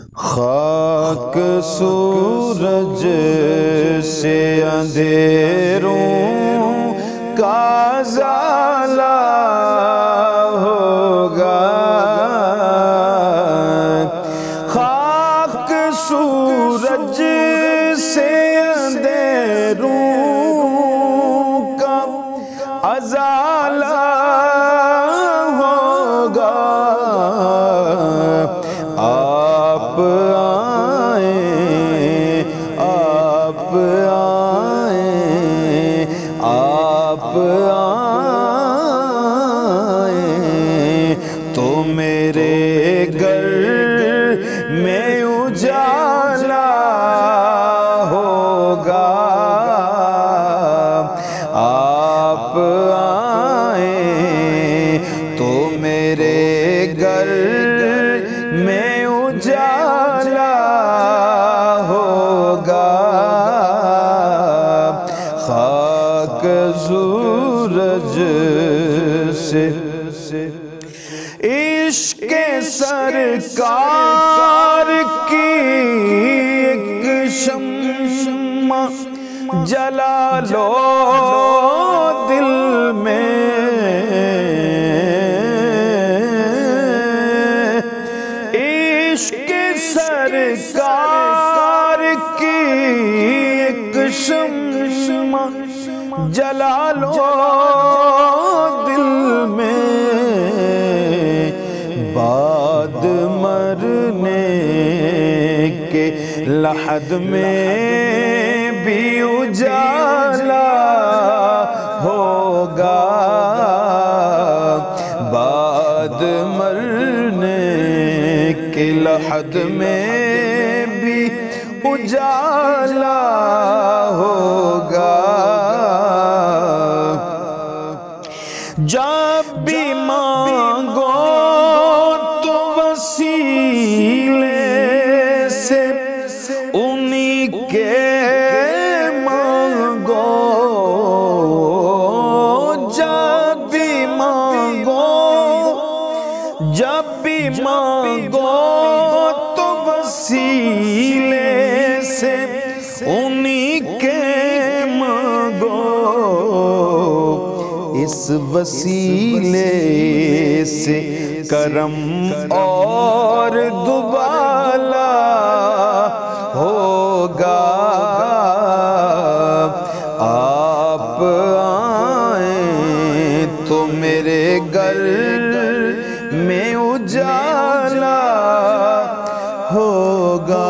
خاک سورج سے اندھیروں کا ازالہ ہوگا، خاک سورج سے اندھیروں کا ازالہ ہوگا۔ آپ آئیں، آپ آئیں، آپ آئیں تو میرے گھر میں اجالا ہوگا۔ آپ آئیں تو میرے گھر میں اجالا ہوگا۔ خاک سورج سے عشق سرکار کی ایک شمع جلا لو دل میں، عشق سرکار کی ایک شمع جلا لو دل میں، بعد مرنے کے لحد میں بھی اجالا ہوگا۔ بعد مرنے کے لحد میں بھی اجالا ہوگا۔ جب بھی مانگو تو وسیلے سے انہی کے مانگو، جب بھی مانگو، جب بھی مانگو تو وسیلے سے انہی کے مانگو، اس وسیلے سے کرم اور دوبالا ہوگا۔ آپ آئیں تو میرے گھر میں اجالا ہوگا۔